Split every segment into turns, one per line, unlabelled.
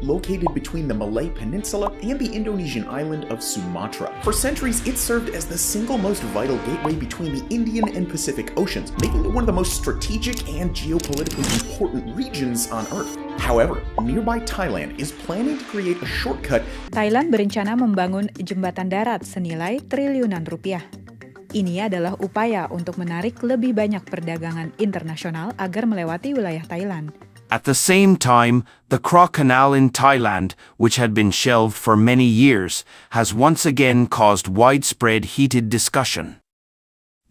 located between the Malay Peninsula and the Indonesian island of Sumatra. For centuries, it served as the single most vital gateway between the Indian and Pacific Oceans, making it one of the most strategic and geopolitically important regions on Earth. However, nearby Thailand is planning to create a shortcut.
Thailand berencana membangun jembatan darat senilai triliunan rupiah. Ini adalah upaya untuk menarik lebih banyak perdagangan internasional agar melewati wilayah Thailand.
At the same time, the Kra Canal in Thailand, which had been shelved for many years, has once again caused widespread heated discussion.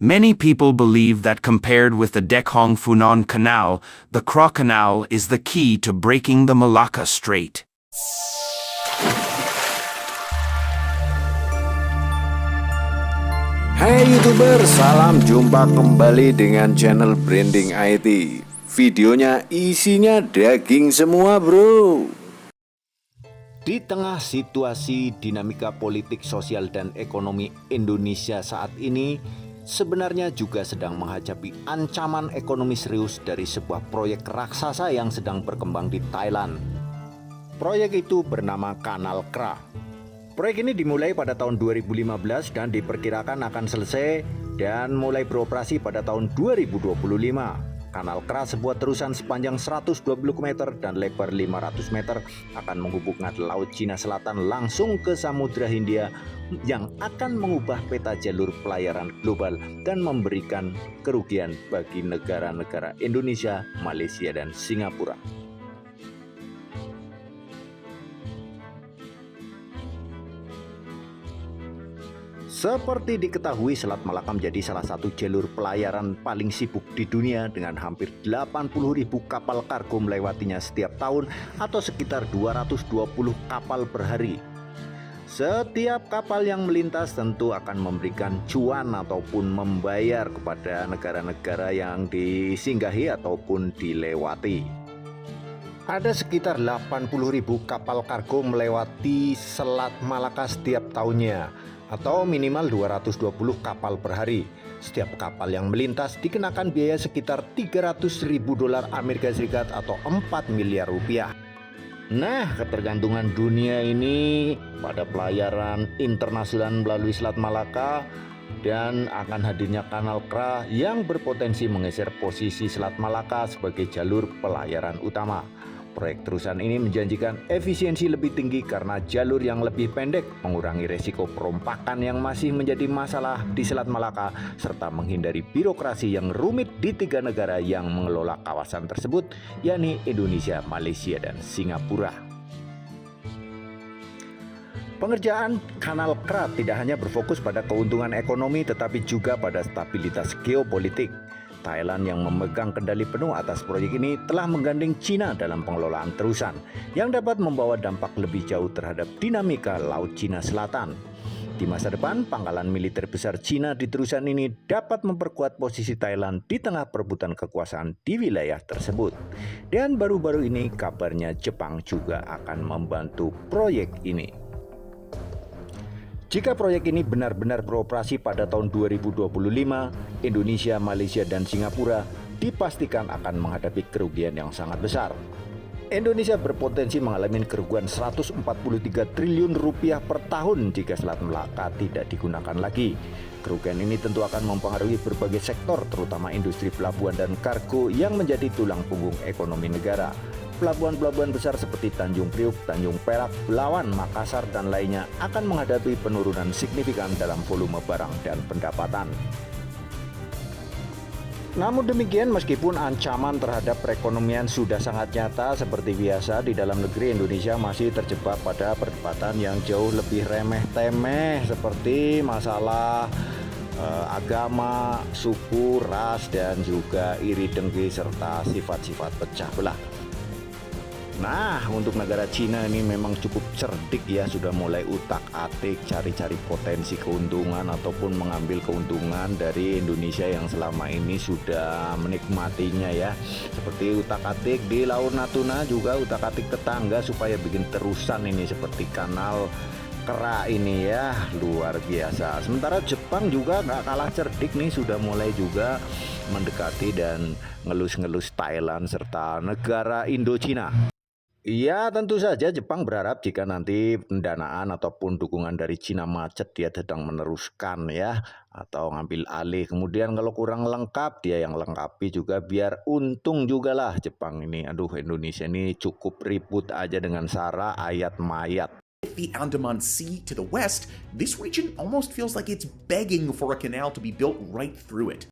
Many people believe that compared with the Dekong Funan Canal, the Kra Canal is the key to breaking the Malacca Strait.
Hai YouTuber, salam jumpa kembali dengan channel Branding IT. Videonya isinya daging semua bro. Di tengah situasi dinamika politik, sosial, dan ekonomi Indonesia saat ini sebenarnya juga sedang menghadapi ancaman ekonomi serius dari sebuah proyek raksasa yang sedang berkembang di Thailand. Proyek itu bernama Kanal Kra. Proyek ini dimulai pada tahun 2015 dan diperkirakan akan selesai dan mulai beroperasi pada tahun 2025. Kanal Kra, sebuah terusan sepanjang 120 meter dan lebar 500 meter, akan menghubungkan Laut Cina Selatan langsung ke Samudra Hindia yang akan mengubah peta jalur pelayaran global dan memberikan kerugian bagi negara-negara Indonesia, Malaysia, dan Singapura. Seperti diketahui, Selat Malaka menjadi salah satu jalur pelayaran paling sibuk di dunia dengan hampir 80.000 kapal kargo melewatinya setiap tahun atau sekitar 220 kapal per hari. Setiap kapal yang melintas tentu akan memberikan cuan ataupun membayar kepada negara-negara yang disinggahi ataupun dilewati. Ada sekitar 80.000 kapal kargo melewati Selat Malaka setiap tahunnya, atau minimal 220 kapal per hari. Setiap kapal yang melintas dikenakan biaya sekitar $300.000 Amerika Serikat atau 4 miliar rupiah. Nah, ketergantungan dunia ini pada pelayaran internasional melalui Selat Malaka dan akan hadirnya Kanal Kra yang berpotensi menggeser posisi Selat Malaka sebagai jalur pelayaran utama. Proyek terusan ini menjanjikan efisiensi lebih tinggi karena jalur yang lebih pendek, mengurangi resiko perompakan yang masih menjadi masalah di Selat Malaka, serta menghindari birokrasi yang rumit di 3 negara yang mengelola kawasan tersebut, yakni Indonesia, Malaysia, dan Singapura. Pengerjaan Kanal Kra tidak hanya berfokus pada keuntungan ekonomi tetapi juga pada stabilitas geopolitik. Thailand yang memegang kendali penuh atas proyek ini telah menggandeng Cina dalam pengelolaan terusan yang dapat membawa dampak lebih jauh terhadap dinamika Laut Cina Selatan. Di masa depan, pangkalan militer besar Cina di terusan ini dapat memperkuat posisi Thailand di tengah perebutan kekuasaan di wilayah tersebut. Dan baru-baru ini kabarnya Jepang juga akan membantu proyek ini. Jika proyek ini benar-benar beroperasi pada tahun 2025, Indonesia, Malaysia, dan Singapura dipastikan akan menghadapi kerugian yang sangat besar. Indonesia berpotensi mengalami kerugian 143 triliun rupiah per tahun jika Selat Malaka tidak digunakan lagi. Kerugian ini tentu akan mempengaruhi berbagai sektor, terutama industri pelabuhan dan kargo yang menjadi tulang punggung ekonomi negara. Pelabuhan-pelabuhan besar seperti Tanjung Priuk, Tanjung Perak, Belawan, Makassar, dan lainnya akan menghadapi penurunan signifikan dalam volume barang dan pendapatan. Namun demikian, meskipun ancaman terhadap perekonomian sudah sangat nyata, seperti biasa di dalam negeri Indonesia masih terjebak pada perdebatan yang jauh lebih remeh-temeh seperti masalah agama, suku, ras, dan juga iri dengki serta sifat-sifat pecah belah. Nah, untuk negara Cina ini memang cukup cerdik ya, sudah mulai utak-atik cari-cari potensi keuntungan ataupun mengambil keuntungan dari Indonesia yang selama ini sudah menikmatinya ya. Seperti utak-atik di Laut Natuna, juga utak-atik tetangga supaya bikin terusan ini seperti Kanal Kra ini ya, luar biasa. Sementara Jepang juga nggak kalah cerdik nih, sudah mulai juga mendekati dan ngelus-ngelus Thailand serta negara Indochina. Iya, tentu saja Jepang berharap jika nanti pendanaan ataupun dukungan dari Cina macet, dia sedang meneruskan ya, atau ngambil alih. Kemudian kalau kurang lengkap, dia yang lengkapi juga biar untung juga lah Jepang ini. Aduh, Indonesia ini cukup ribut aja dengan sara ayat mayat.
The Andaman Sea to the west, this region almost feels like it's begging for a canal to be built right through it.